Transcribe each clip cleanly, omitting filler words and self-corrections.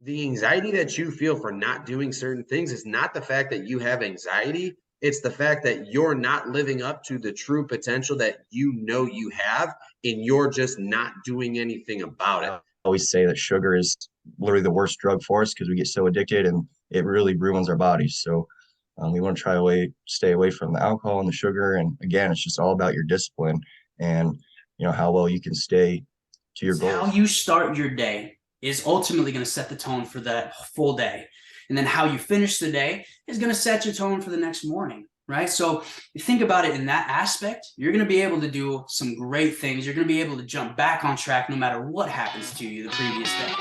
the anxiety that you feel for not doing certain things is not the fact that you have anxiety. It's the fact that you're not living up to the true potential that you know you have, and you're just not doing anything about it. I always say that sugar is literally the worst drug for us because we get so addicted and it really ruins our bodies. So we want to stay away from the alcohol and the sugar. And again, it's just all about your discipline and how well you can stay to your How goals. you start your day is ultimately going to set the tone for that full day. And then how you finish the day is going to set your tone for the next morning, right? So you think about it in that aspect, you're going to be able to do some great things. You're going to be able to jump back on track no matter what happens to you the previous day.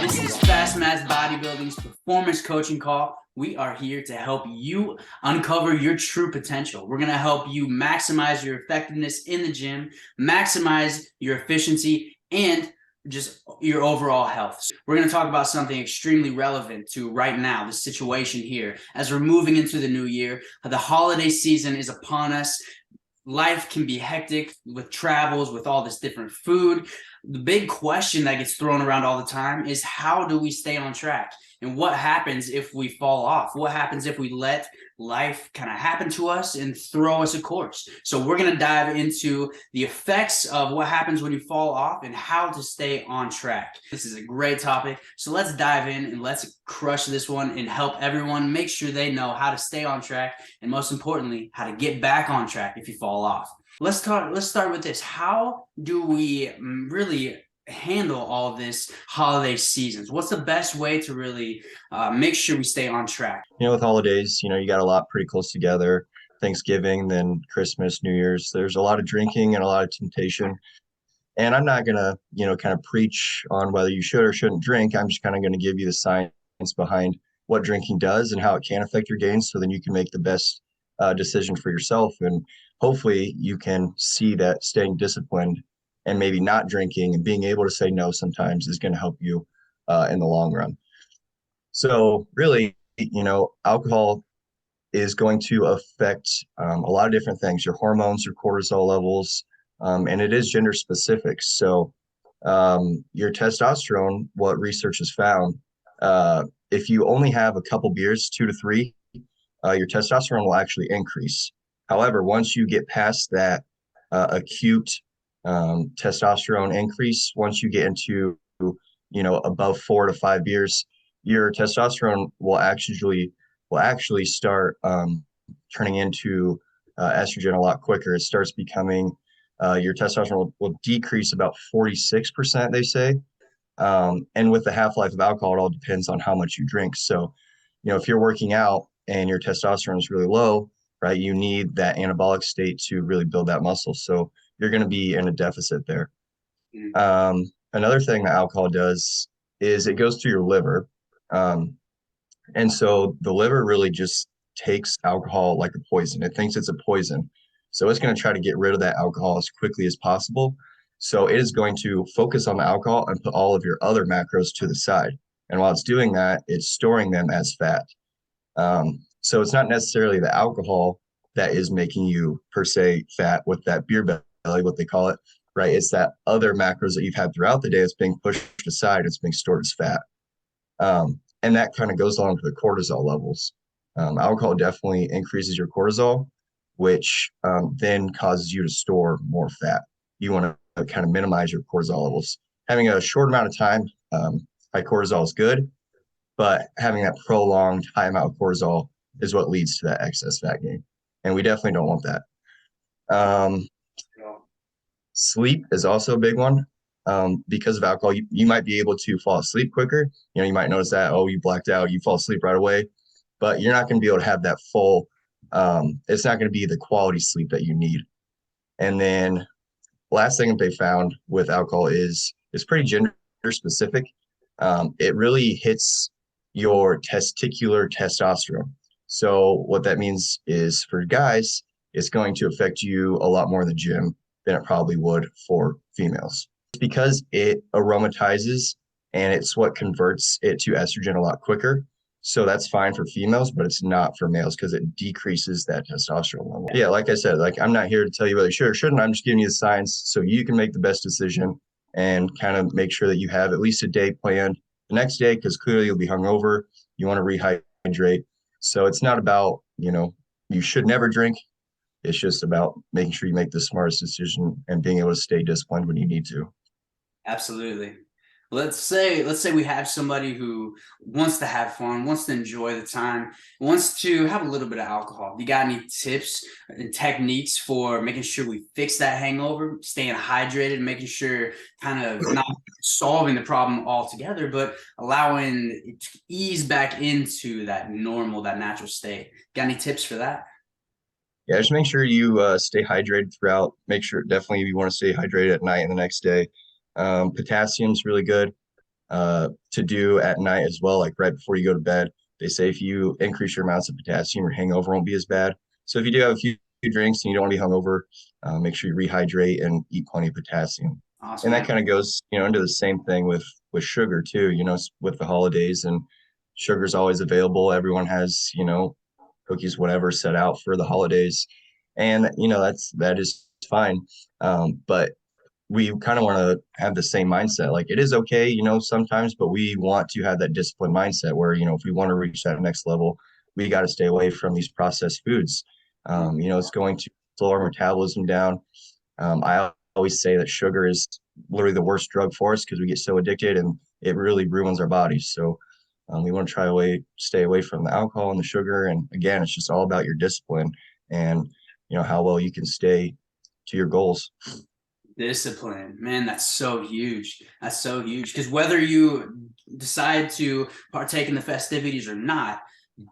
This is Fast Mass Bodybuilding's performance coaching call. We are here to help you uncover your true potential. We're going to help you maximize your effectiveness in the gym, maximize your efficiency, and just your overall health. So we're going to talk about something extremely relevant to right now, the situation here. As we're moving into the new year, the holiday season is upon us. Life can be hectic with travels, with all this different food. The big question that gets thrown around all the time is, how do we stay on track? And what happens if we fall off? What happens if we let life kind of happen to us and throw us a course? So we're going to dive into the effects of what happens when you fall off and how to stay on track. This is a great topic. So let's dive in and let's crush this one and help everyone make sure they know how to stay on track, and most importantly, how to get back on track if you fall off. Let's start with this. How do we really handle all this holiday seasons? What's the best way to really make sure we stay on track? With holidays, you got a lot pretty close together. Thanksgiving, then Christmas, New Year's. There's a lot of drinking and a lot of temptation. And I'm not going to, kind of preach on whether you should or shouldn't drink. I'm just kind of going to give you the science behind what drinking does and how it can affect your gains, so then you can make the best decision for yourself. And hopefully you can see that staying disciplined and maybe not drinking and being able to say no sometimes is going to help you in the long run. So really, alcohol is going to affect a lot of different things, your hormones, your cortisol levels, and it is gender specific. So your testosterone, what research has found, if you only have a couple beers, 2 to 3, your testosterone will actually increase. However, once you get past that acute testosterone increase, once you get into above 4 to 5 beers, your testosterone will actually start turning into estrogen a lot quicker. It starts becoming your testosterone will decrease about 46%, they say. And with the half-life of alcohol, it all depends on how much you drink. So, if you're working out and your testosterone is really low, right, you need that anabolic state to really build that muscle. So you're going to be in a deficit there. Another thing that alcohol does is it goes through your liver. And so the liver really just takes alcohol like a poison. It thinks it's a poison. So it's going to try to get rid of that alcohol as quickly as possible. So it is going to focus on the alcohol and put all of your other macros to the side. And while it's doing that, it's storing them as fat. So it's not necessarily the alcohol that is making you per se fat with that beer belly, what they call it, right? It's that other macros that you've had throughout the day that's being pushed aside. It's being stored as fat. And that kind of goes along with the cortisol levels. Alcohol definitely increases your cortisol, which then causes you to store more fat. You want to kind of minimize your cortisol levels. Having a short amount of time, high cortisol is good, but having that prolonged high amount of cortisol is what leads to that excess fat gain. And we definitely don't want that. Sleep is also a big one. Because of alcohol, you might be able to fall asleep quicker. You might notice that, you blacked out, you fall asleep right away, but you're not going to be able to have that full, it's not going to be the quality sleep that you need. And then last thing that they found with alcohol is it's pretty gender specific. It really hits your testicular testosterone. So what that means is for guys, it's going to affect you a lot more in the gym than it probably would for females. because it aromatizes and it's what converts it to estrogen a lot quicker. So that's fine for females, but it's not for males because it decreases that testosterone level. Yeah, like I said, like I'm not here to tell you whether you should or shouldn't. I'm just giving you the science so you can make the best decision and kind of make sure that you have at least a day planned the next day, because clearly you'll be hungover. You want to rehydrate. So it's not about, you should never drink. It's just about making sure you make the smartest decision and being able to stay disciplined when you need to. Absolutely. Let's say we have somebody who wants to have fun, wants to enjoy the time, wants to have a little bit of alcohol. You got any tips and techniques for making sure we fix that hangover, staying hydrated, making sure kind of not solving the problem altogether, but allowing it to ease back into that normal, that natural state? Got any tips for that? Yeah, just make sure you stay hydrated throughout. Make sure definitely you want to stay hydrated at night and the next day. Potassium's really good to do at night as well, like right before you go to bed. They say if you increase your amounts of potassium, your hangover won't be as bad. So if you do have a few drinks and you don't want to be hungover, make sure you rehydrate and eat plenty of potassium. Awesome. And that kind of goes, into the same thing with sugar too. With the holidays and sugar's always available. Everyone has, cookies, whatever, set out for the holidays, and that is fine. But we kind of want to have the same mindset. Like it is okay, sometimes, but we want to have that disciplined mindset where, if we want to reach that next level, we got to stay away from these processed foods. It's going to slow our metabolism down. I always say that sugar is literally the worst drug for us because we get so addicted and it really ruins our bodies. So we want to stay away from the alcohol and the sugar. And again, it's just all about your discipline and, how well you can stay to your goals. Discipline, man, that's so huge. That's so huge because whether you decide to partake in the festivities or not,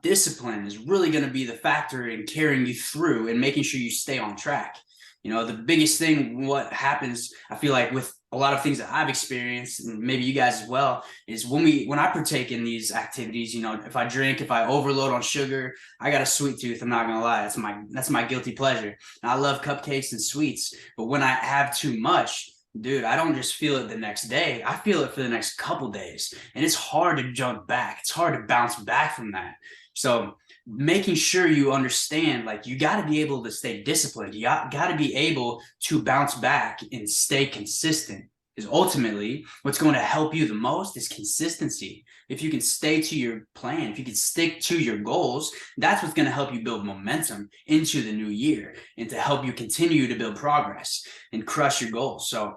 discipline is really going to be the factor in carrying you through and making sure you stay on track. The biggest thing, what happens, I feel like with a lot of things that I've experienced, and maybe you guys as well, is when I partake in these activities, if I drink, if I overload on sugar, I got a sweet tooth. I'm not gonna lie, that's my guilty pleasure. And I love cupcakes and sweets, but when I have too much, dude, I don't just feel it the next day. I feel it for the next couple days, and it's hard to jump back. It's hard to bounce back from that. So making sure you understand, like, you got to be able to stay disciplined. You got to be able to bounce back and stay consistent is ultimately what's going to help you the most is consistency. If you can stay to your plan, if you can stick to your goals, that's what's going to help you build momentum into the new year and to help you continue to build progress and crush your goals. So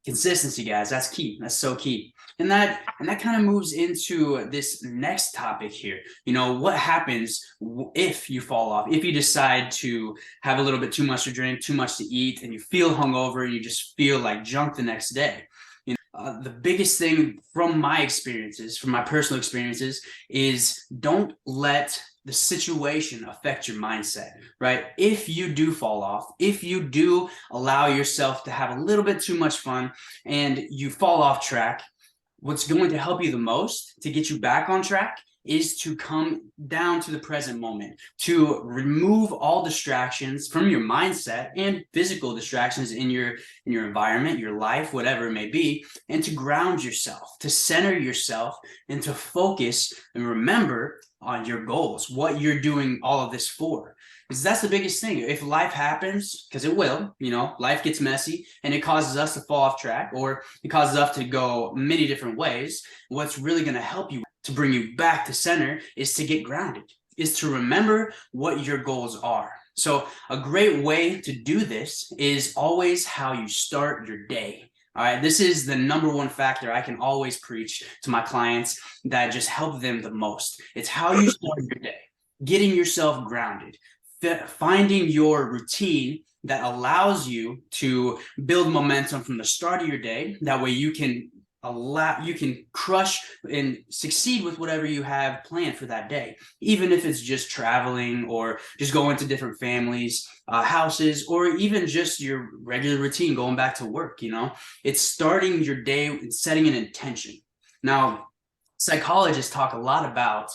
consistency, guys, that's key. That's so key. And that kind of moves into this next topic here. What happens if you fall off, if you decide to have a little bit too much to drink, too much to eat, and you feel hungover, and you just feel like junk the next day? The biggest thing from my personal experiences, is don't let the situation affect your mindset, right? If you do fall off, if you do allow yourself to have a little bit too much fun and you fall off track, what's going to help you the most to get you back on track is to come down to the present moment, to remove all distractions from your mindset and physical distractions in your environment, your life, whatever it may be, and to ground yourself, to center yourself, and to focus and remember on your goals, what you're doing all of this for. Because that's the biggest thing. If life happens, because it will, life gets messy and it causes us to fall off track, or it causes us to go many different ways, what's really going to help you to bring you back to center is to get grounded, is to remember what your goals are. So a great way to do this is always how you start your day. All right, this is the number one factor I can always preach to my clients that just help them the most. It's how you start your day, getting yourself grounded, finding your routine that allows you to build momentum from the start of your day. That way you can crush and succeed with whatever you have planned for that day, even if it's just traveling or just going to different families, houses, or even just your regular routine, going back to work. It's starting your day and setting an intention. Now, psychologists talk a lot about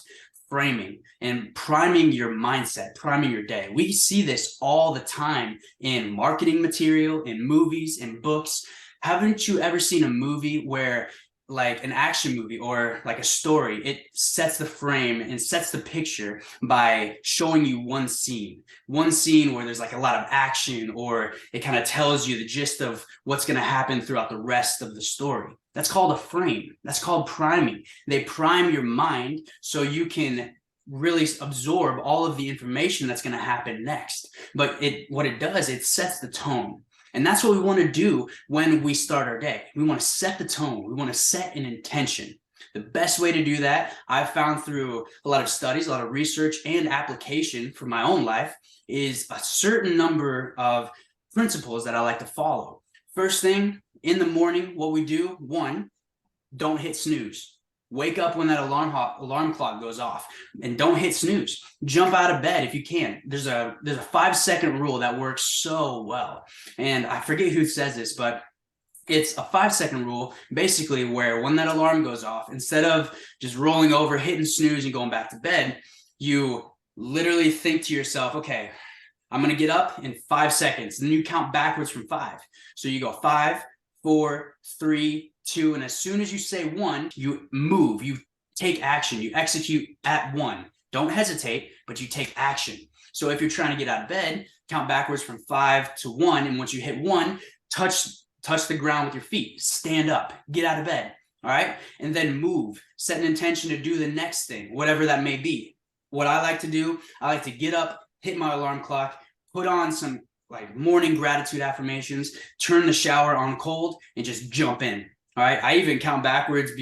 framing and priming your mindset, priming your day. We see this all the time in marketing material, in movies, in books. Haven't you ever seen a movie where, like an action movie or like a story, it sets the frame and sets the picture by showing you one scene where there's like a lot of action, or it kind of tells you the gist of what's going to happen throughout the rest of the story? That's called a frame. That's called priming. They prime your mind so you can really absorb all of the information that's going to happen next. But what it does, it sets the tone. And that's what we want to do when we start our day. We want to set the tone. We want to set an intention. The best way to do that, I've found through a lot of studies, a lot of research and application for my own life, is a certain number of principles that I like to follow. First thing in the morning, what we do, one, don't hit snooze. Wake up when that alarm clock goes off, and don't hit snooze. Jump out of bed if you can. There's a 5-second rule that works so well. And I forget who says this, but it's a 5-second rule, basically, where when that alarm goes off, instead of just rolling over, hitting snooze and going back to bed, you literally think to yourself, okay, I'm going to get up in 5 seconds. And then you count backwards from 5. So you go 5, 4, 3, 2, and as soon as you say 1, you move, you take action, you execute at 1. Don't hesitate, but you take action. So if you're trying to get out of bed, count backwards from 5 to 1, and once you hit 1, touch the ground with your feet, stand up, get out of bed, all right? And then move, set an intention to do the next thing, whatever that may be. What I like to do, I like to get up, hit my alarm clock, put on some like morning gratitude affirmations, turn the shower on cold, and just jump in. All right. I even count backwards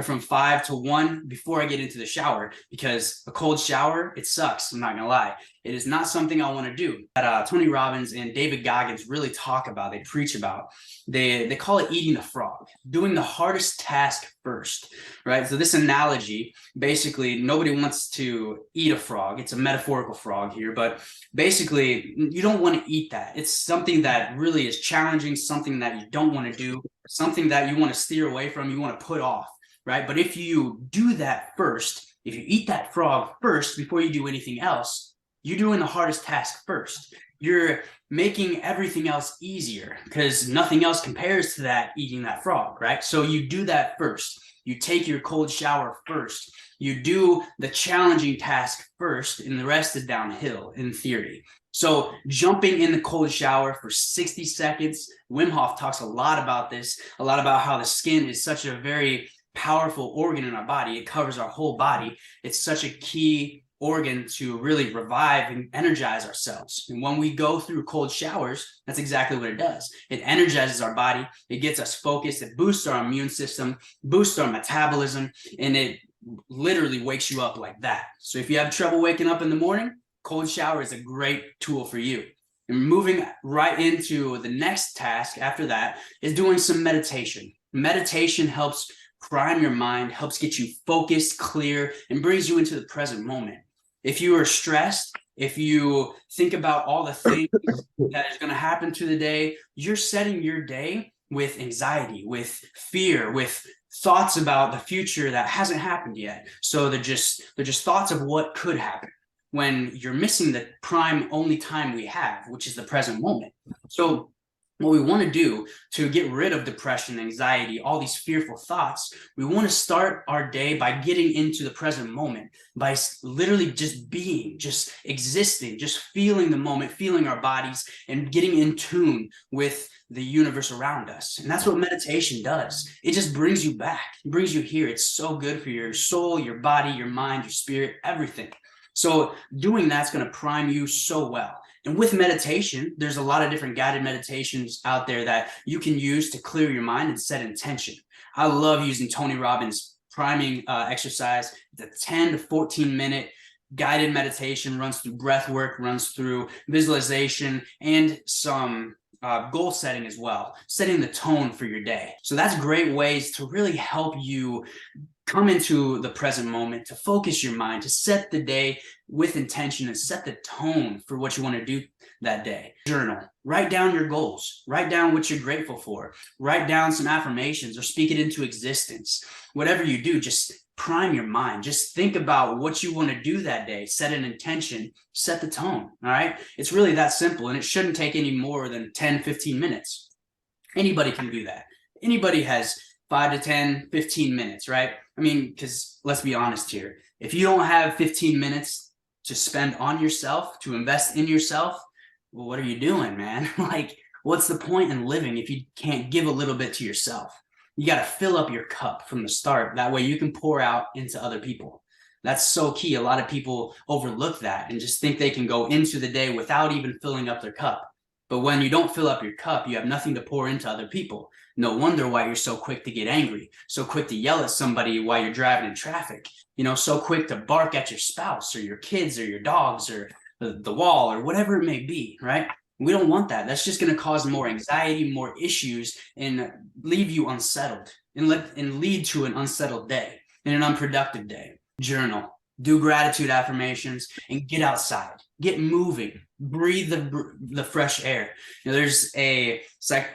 from 5 to 1 before I get into the shower, because a cold shower, it sucks. I'm not going to lie. It is not something I want to do. That Tony Robbins and David Goggins really talk about, they preach about. They call it eating the frog, doing the hardest task first, right? So this analogy, basically, nobody wants to eat a frog. It's a metaphorical frog here, but basically, you don't want to eat that. It's something that really is challenging, something that you don't want to do, something that you want to steer away from, you want to put off, right? But if you do that first, if you eat that frog first before you do anything else, you're doing the hardest task first. You're making everything else easier, because nothing else compares to that, eating that frog, right? So you do that first. You take your cold shower first. You do the challenging task first, and the rest is downhill in theory. So jumping in the cold shower for 60 seconds, Wim Hof talks a lot about this, a lot about how the skin is such a very powerful organ in our body. It covers our whole body. It's such a key organ to really revive and energize ourselves. And when we go through cold showers, that's exactly what it does. It energizes our body. It gets us focused. It boosts our immune system, boosts our metabolism, and it literally wakes you up like that. So if you have trouble waking up in the morning, cold shower is a great tool for you. And moving right into the next task after that is doing some meditation. Meditation helps prime your mind, helps get you focused, clear, and brings you into the present moment. If you are stressed, if you think about all the things that is going to happen to the day, you're setting your day with anxiety, with fear, with thoughts about the future that hasn't happened yet. So they're just thoughts of what could happen, when you're missing the prime only time we have, which is the present moment. So what we want to do to get rid of depression, anxiety, all these fearful thoughts, we want to start our day by getting into the present moment, by literally just being, just existing, just feeling the moment, feeling our bodies, and getting in tune with the universe around us. And that's what meditation does. It just brings you back. It brings you here. It's so good for your soul, your body, your mind, your spirit, everything. So doing that's going to prime you so well. And with meditation, there's a lot of different guided meditations out there that you can use to clear your mind and set intention. I love using Tony Robbins' priming exercise. It's a 10 to 14 minute guided meditation, runs through breath work, runs through visualization, and some goal setting as well, setting the tone for your day. So that's great ways to really help you come into the present moment, to focus your mind, to set the day with intention and set the tone for what you want to do that day. Journal, write down your goals, write down what you're grateful for, write down some affirmations or speak it into existence. Whatever you do, just prime your mind. Just think about what you want to do that day, set an intention, set the tone. All right. It's really that simple, and it shouldn't take any more than 10, 15 minutes. Anybody can do that. Anybody has 5 to 10, 15 minutes, right? I mean, because let's be honest here. If you don't have 15 minutes to spend on yourself, to invest in yourself, well, what are you doing, man? Like, what's the point in living if you can't give a little bit to yourself? You got to fill up your cup from the start. That way you can pour out into other people. That's so key. A lot of people overlook that and just think they can go into the day without even filling up their cup. But when you don't fill up your cup, you have nothing to pour into other people. No wonder why you're so quick to get angry, so quick to yell at somebody while you're driving in traffic, so quick to bark at your spouse or your kids or your dogs or the wall or whatever it may be, right? We don't want that. That's just going to cause more anxiety, more issues, and leave you unsettled and lead to an unsettled day and an unproductive day. Journal, do gratitude affirmations, and get outside, get moving, breathe the fresh air. There's a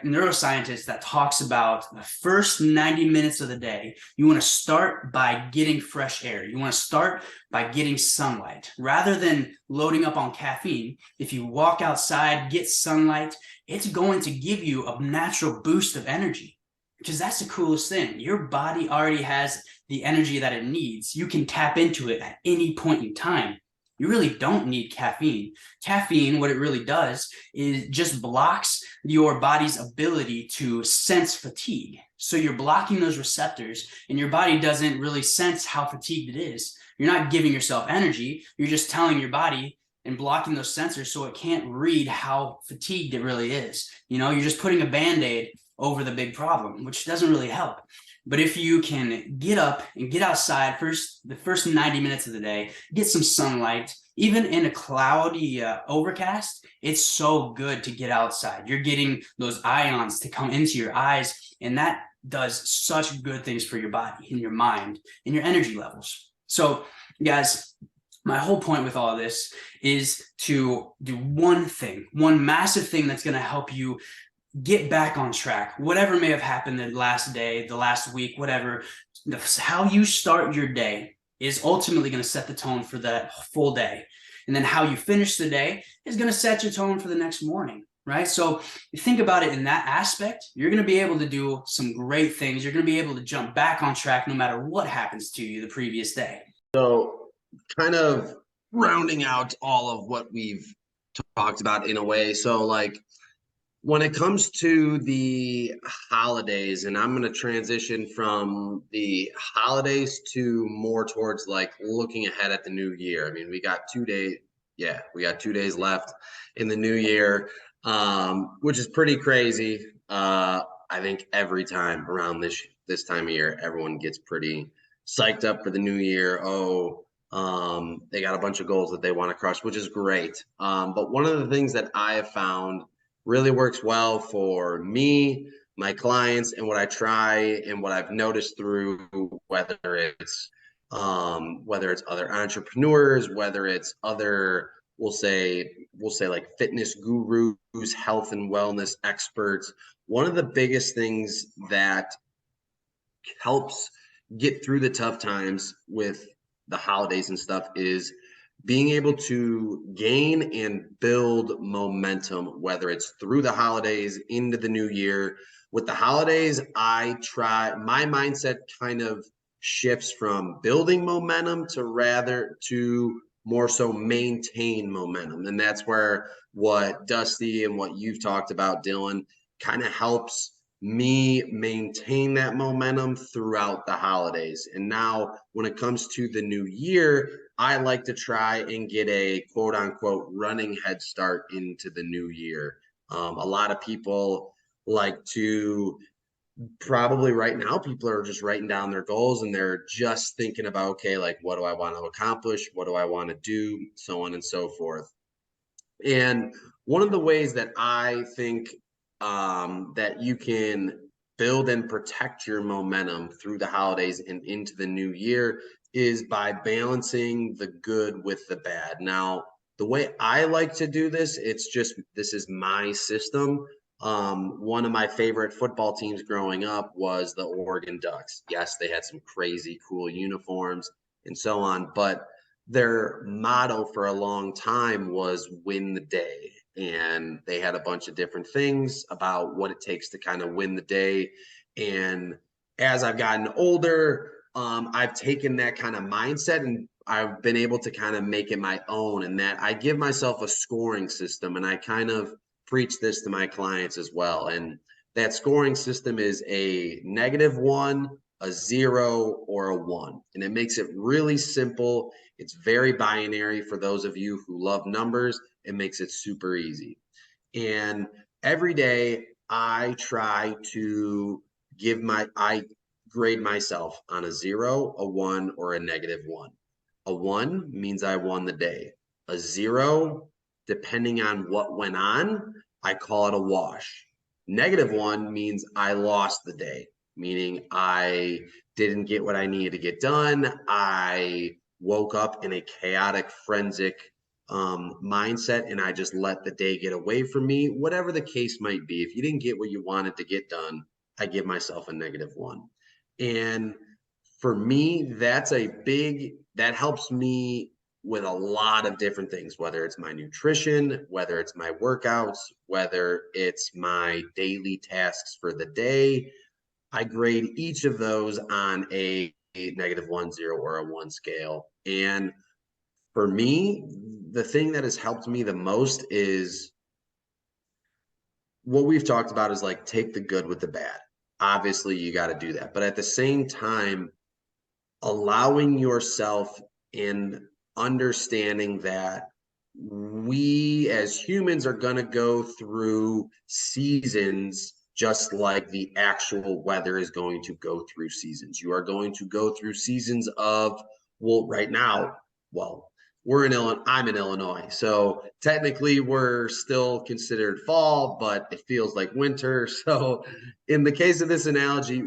neuroscientist that talks about the first 90 minutes of the day. You want to start by getting fresh air. You want to start by getting sunlight rather than loading up on caffeine. If you walk outside, get sunlight, it's going to give you a natural boost of energy, because that's the coolest thing. Your body already has the energy that it needs. You can tap into it at any point in time. You really don't need caffeine. Caffeine, what it really does is just blocks your body's ability to sense fatigue. So you're blocking those receptors and your body doesn't really sense how fatigued it is. You're not giving yourself energy. You're just telling your body and blocking those sensors so it can't read how fatigued it really is. You're just putting a Band-Aid over the big problem, which doesn't really help. But if you can get up and get outside the first 90 minutes of the day, get some sunlight, even in a cloudy overcast, it's so good to get outside. You're getting those ions to come into your eyes, and that does such good things for your body and your mind and your energy levels. So, guys, my whole point with all of this is to do one thing, one massive thing that's going to help you get back on track. Whatever may have happened the last day, the last week, whatever, how you start your day is ultimately going to set the tone for that full day. And then how you finish the day is going to set your tone for the next morning, right? So you think about it in that aspect, you're going to be able to do some great things. You're going to be able to jump back on track no matter what happens to you the previous day. So kind of rounding out all of what we've talked about in a way. So like, when it comes to the holidays, and I'm going to transition from the holidays to more towards like looking ahead at the new year. I mean, we got 2 days. Yeah, we got 2 days left in the new year, which is pretty crazy. I think every time around this time of year, everyone gets pretty psyched up for the new year. They got a bunch of goals that they want to crush, which is great. But one of the things that I have found really works well for me, my clients, and what I try and what I've noticed through whether it's other entrepreneurs, whether it's other, we'll say like fitness gurus, health and wellness experts. One of the biggest things that helps get through the tough times with the holidays and stuff is being able to gain and build momentum, whether it's through the holidays into the new year. With the holidays, my mindset kind of shifts from building momentum to more so maintain momentum. And that's where what Dusty and what you've talked about, Dylan, kind of helps me maintain that momentum throughout the holidays. And now when it comes to the new year, I like to try and get a quote unquote running head start into the new year. A lot of people like to probably right now, people are just writing down their goals and they're just thinking about, okay, like what do I want to accomplish? What do I want to do? So on and so forth. And one of the ways that I think that you can build and protect your momentum through the holidays and into the new year is by balancing the good with the bad. Now, the way I like to do this, this is my system. One of my favorite football teams growing up was the Oregon Ducks. Yes, they had some crazy cool uniforms and so on, but their motto for a long time was win the day. and they had a bunch of different things about what it takes to kind of win the day. And as I've gotten older, I've taken that kind of mindset and I've been able to kind of make it my own, and that I give myself a scoring system, and I kind of preach this to my clients as well. And that scoring system is a -1, a 0, or a 1. And it makes it really simple. It's very binary for those of you who love numbers. It makes it super easy. And every day I try to I grade myself on a 0, a 1, or a -1. A 1 means I won the day. A 0, depending on what went on, I call it a wash. -1 means I lost the day, meaning I didn't get what I needed to get done. I woke up in a chaotic, frenzic mindset, and I just let the day get away from me, whatever the case might be. If you didn't get what you wanted to get done, I give myself a -1. And for me, that helps me with a lot of different things, whether it's my nutrition, whether it's my workouts, whether it's my daily tasks for the day. I grade each of those on a -1, 0, or a 1 scale. And for me, the thing that has helped me the most is what we've talked about, is like, take the good with the bad. Obviously, you got to do that. But at the same time, allowing yourself and understanding that we as humans are going to go through seasons just like the actual weather is going to go through seasons. You are going to go through seasons of, well, right now, well, we're in Illinois, I'm in Illinois. So technically we're still considered fall, but it feels like winter. So in the case of this analogy,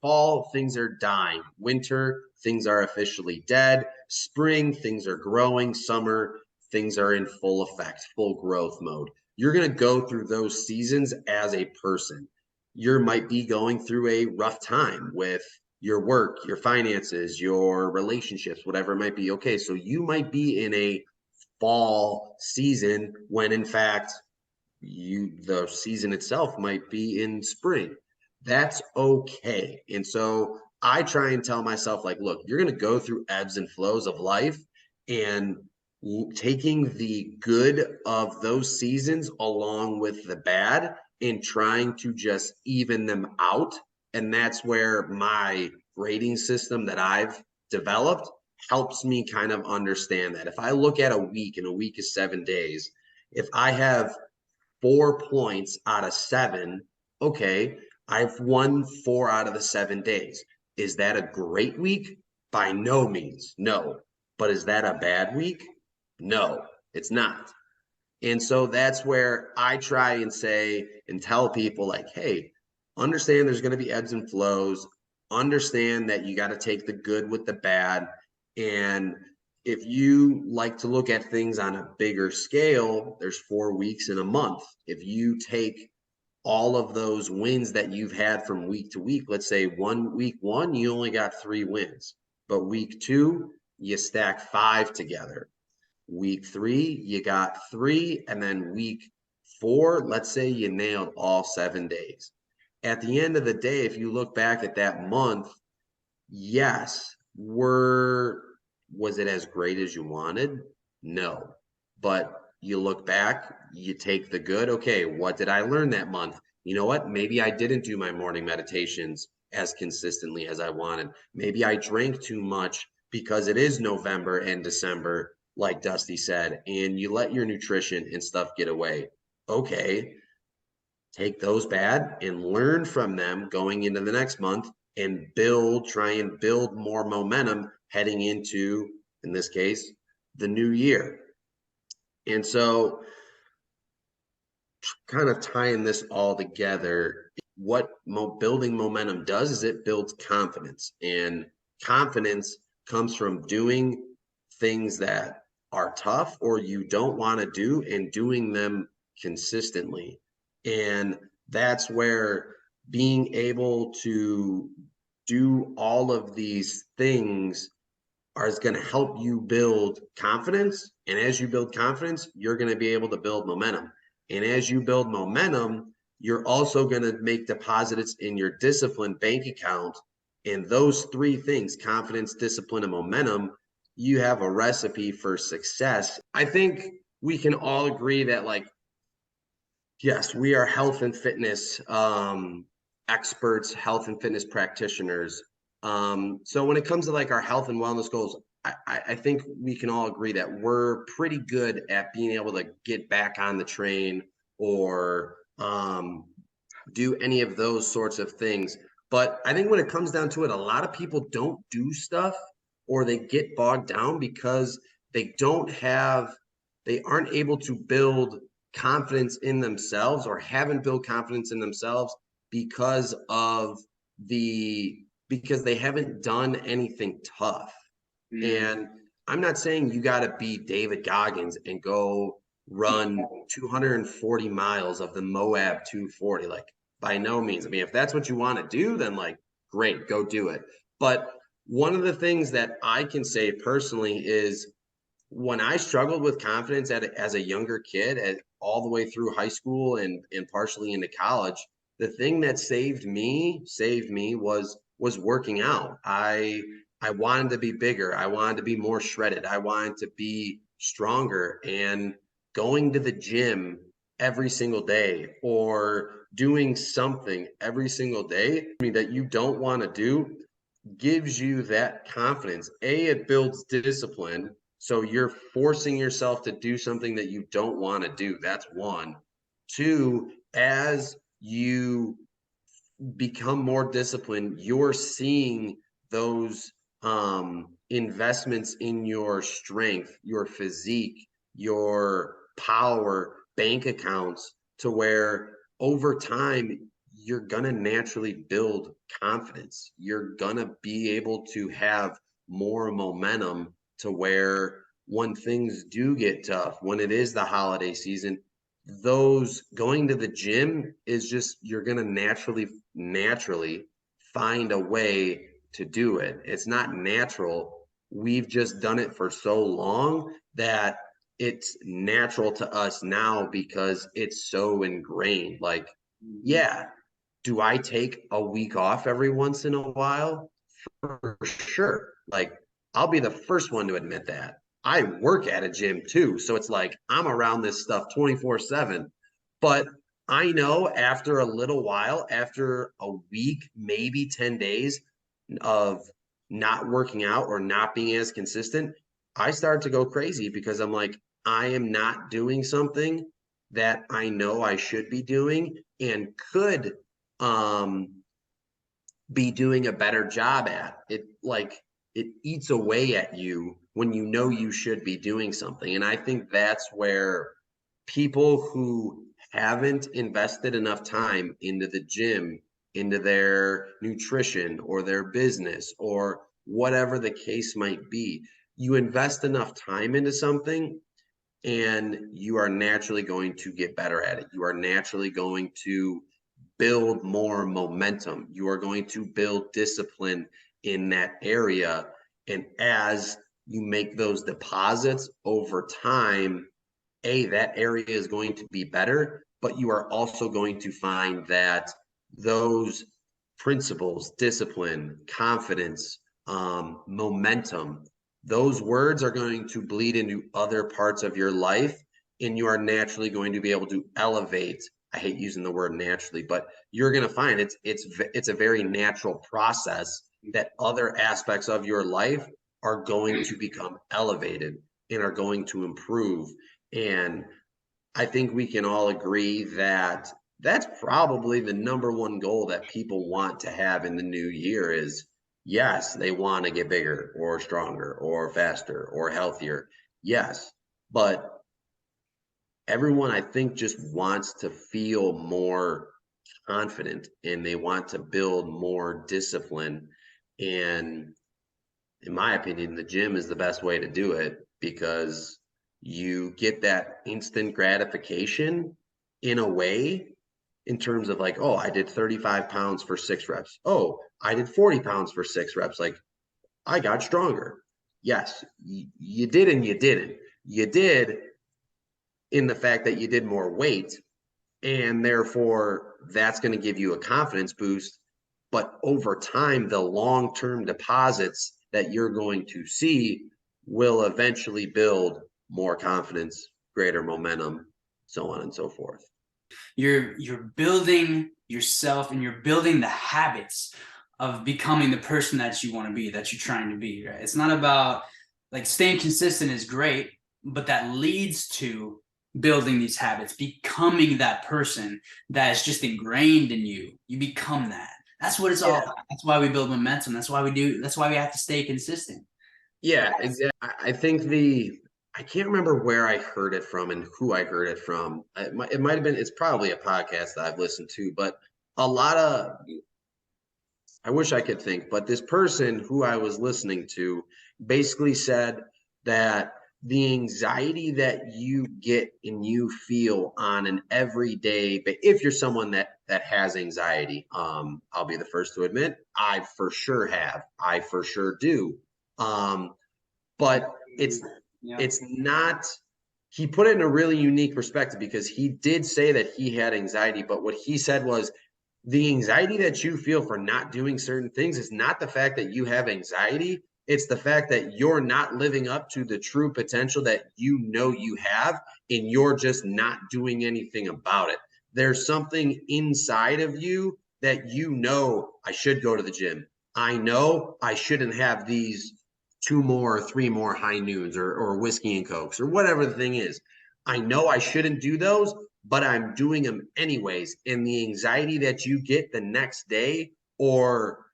fall, things are dying. Winter, things are officially dead. Spring, things are growing. Summer, things are in full effect, full growth mode. You're going to go through those seasons as a person. You might be going through a rough time with your work, your finances, your relationships, whatever it might be. Okay, so you might be in a fall season when in fact the season itself might be in spring. That's okay. And so I try and tell myself, like, look, you're going to go through ebbs and flows of life, and taking the good of those seasons along with the bad and trying to just even them out. And that's where my grading system that I've developed helps me kind of understand that. If I look at a week, and a week is 7 days, if I have 4 points out of 7, okay, I've won 4 out of the 7 days. Is that a great week? By no means, no. But is that a bad week? No, it's not. And so that's where I try and say and tell people, like, hey, understand there's going to be ebbs and flows. Understand that you got to take the good with the bad. And if you like to look at things on a bigger scale, there's 4 weeks in a month. If you take all of those wins that you've had from week to week, let's say week 1, you only got 3 wins, but week 2, you stack 5 together. Week 3, you got 3, and then week 4, let's say you nailed all 7 days. At the end of the day, if you look back at that month, yes, was it as great as you wanted? No. But you look back, you take the good. Okay, what did I learn that month? You know what? Maybe I didn't do my morning meditations as consistently as I wanted. Maybe I drank too much because it is November and December, like Dusty said, and you let your nutrition and stuff get away. Okay, take those bad and learn from them going into the next month, and try and build more momentum heading into, in this case, the new year. And so kind of tying this all together, what building momentum does is it builds confidence, and confidence comes from doing things that are tough or you don't want to do, and doing them consistently. And that's where being able to do all of these things is going to help you build confidence. And as you build confidence, you're going to be able to build momentum. And as you build momentum, you're also going to make deposits in your discipline bank account. And those three things, confidence, discipline, and momentum, you have a recipe for success. I think we can all agree that, like, yes, we are health and fitness experts, health and fitness practitioners. So when it comes to like our health and wellness goals, I think we can all agree that we're pretty good at being able to get back on the train or do any of those sorts of things. But I think when it comes down to it, a lot of people don't do stuff, or they get bogged down because they aren't able to build confidence in themselves, or haven't built confidence in themselves because they haven't done anything tough. And I'm not saying you got to be David Goggins and go run 240 miles of the Moab 240. Like, by no means. I mean, if that's what you want to do, then like, great, go do it. But one of the things that I can say personally is, when I struggled with confidence as a younger kid, all the way through high school and partially into college, the thing that saved me was working out. I wanted to be bigger. I wanted to be more shredded. I wanted to be stronger, and going to the gym every single day, or doing something every single day that you don't want to do, gives you that confidence. It builds discipline. So you're forcing yourself to do something that you don't want to do. That's one. Two, as you become more disciplined, you're seeing those investments in your strength, your physique, your power, bank accounts, to where over time you're going to naturally build confidence. You're going to be able to have more momentum, to where when things do get tough, when it is the holiday season, those going to the gym is just, you're going to naturally find a way to do it. It's not natural. We've just done it for so long that it's natural to us now because it's so ingrained. Like, yeah, do I take a week off every once in a while? For sure. Like, I'll be the first one to admit that. I work at a gym too. So it's like I'm around this stuff 24/7. But I know after a little while, after a week, maybe 10 days of not working out or not being as consistent, I start to go crazy because I'm like, I am not doing something that I know I should be doing and could be doing a better job at it. Like, it eats away at you when you know you should be doing something. And I think that's where people who haven't invested enough time into the gym, into their nutrition or their business or whatever the case might be, you invest enough time into something and you are naturally going to get better at it. You are naturally going to build more momentum. You are going to build discipline in that area. And as you make those deposits over time, that area is going to be better, but you are also going to find that those principles, discipline, confidence, momentum, those words are going to bleed into other parts of your life, and you are naturally going to be able to elevate. I hate using the word naturally, but you're going to find it's a very natural process that other aspects of your life are going to become elevated and are going to improve. And I think we can all agree that that's probably the number one goal that people want to have in the new year is, yes, they want to get bigger or stronger or faster or healthier. Yes, but everyone, I think, just wants to feel more confident and they want to build more discipline. And in my opinion, the gym is the best way to do it because you get that instant gratification in a way, in terms of like, oh, I did 35 pounds for 6 reps. Oh, I did 40 pounds for 6 reps. Like, I got stronger. yes, you did and you didn't. You did in the fact that you did more weight, and therefore that's going to give you a confidence boost. But over time, the long-term deposits that you're going to see will eventually build more confidence, greater momentum, so on and so forth. You're building yourself and you're building the habits of becoming the person that you want to be, that you're trying to be, right? It's not about like staying consistent is great, but that leads to building these habits, becoming that person that is just ingrained in you. You become that. That's what it's all about. That's why we build momentum. That's why we have to stay consistent. Yeah, exactly. I think I can't remember where I heard it from and who I heard it from. It might have been, it's probably a podcast that I've listened to, but a lot of, I wish I could think, but this person who I was listening to basically said that the anxiety that you get and you feel on an everyday, but if you're someone that has anxiety, I'll be the first to admit I for sure have, I for sure do. But it's not, he put it in a really unique perspective because he did say that he had anxiety, but what he said was the anxiety that you feel for not doing certain things is not the fact that you have anxiety. It's the fact that you're not living up to the true potential that you know you have, and you're just not doing anything about it. There's something inside of you that you know, I should go to the gym. I know I shouldn't have these 2 more or 3 more high noons or whiskey and cokes or whatever the thing is. I know I shouldn't do those, but I'm doing them anyways. And the anxiety that you get the next day, or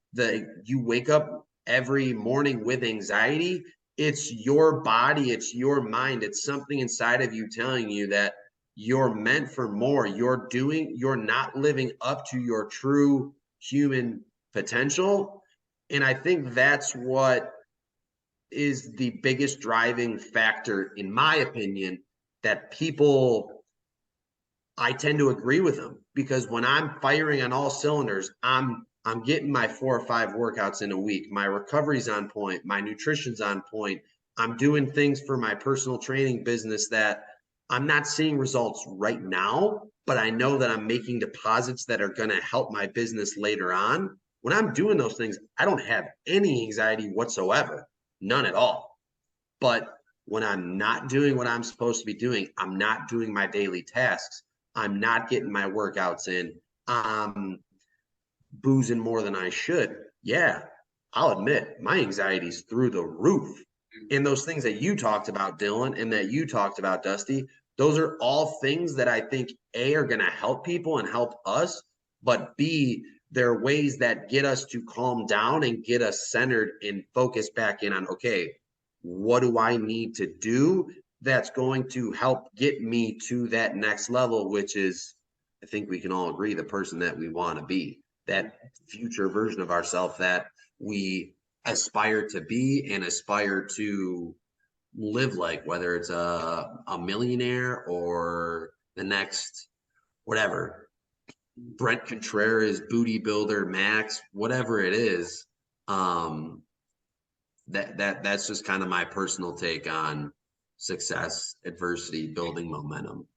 you wake up every morning with anxiety, it's your body, it's your mind, it's something inside of you telling you that you're meant for more. You're not living up to your true human potential. And I think that's what is the biggest driving factor, in my opinion, that people, I tend to agree with them, because when I'm firing on all cylinders, I'm getting my 4 or 5 workouts in a week. My recovery's on point, my nutrition's on point. I'm doing things for my personal training business that I'm not seeing results right now, but I know that I'm making deposits that are going to help my business later on. When I'm doing those things, I don't have any anxiety whatsoever, none at all. But when I'm not doing what I'm supposed to be doing, I'm not doing my daily tasks, I'm not getting my workouts in, I'm boozing more than I should. Yeah, I'll admit my anxiety's through the roof. And those things that you talked about, Dylan, and that you talked about, Dusty, those are all things that I think A, are going to help people and help us, but B, they're ways that get us to calm down and get us centered and focus back in on, okay, what do I need to do that's going to help get me to that next level, which is, I think we can all agree, the person that we want to be, that future version of ourselves that we aspire to be and aspire to live like, whether it's a millionaire or the next, whatever, Brent Contreras, booty builder, Max, whatever it is. That's just kind of my personal take on success, adversity, building momentum.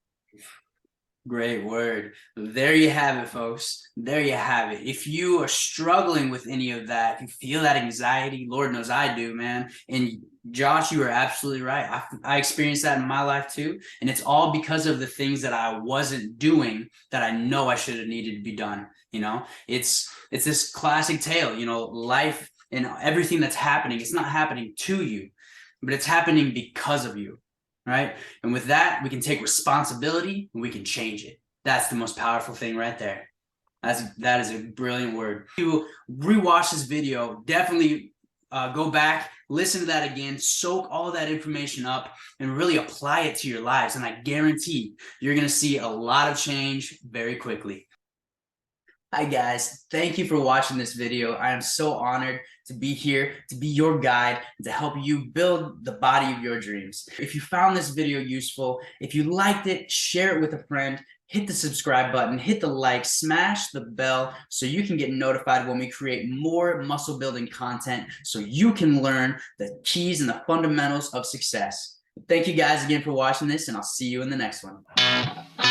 Great word. There you have it, folks. There you have it. If you are struggling with any of that, if you feel that anxiety, Lord knows I do, man. And Josh, you are absolutely right. I experienced that in my life too. And it's all because of the things that I wasn't doing that I know I should have needed to be done. You know, it's this classic tale, you know, life and everything that's happening. It's not happening to you, but it's happening because of you. Right. And with that, we can take responsibility and we can change it. That's the most powerful thing right there. That is a brilliant word. If you rewatch this video, definitely go back, listen to that again, soak all that information up and really apply it to your lives. And I guarantee you're going to see a lot of change very quickly. Hi guys, thank you for watching this video. I am so honored to be here, to be your guide, and to help you build the body of your dreams. If you found this video useful, if you liked it, share it with a friend, hit the subscribe button, hit the like, smash the bell so you can get notified when we create more muscle building content so you can learn the keys and the fundamentals of success. Thank you guys again for watching this, and I'll see you in the next one.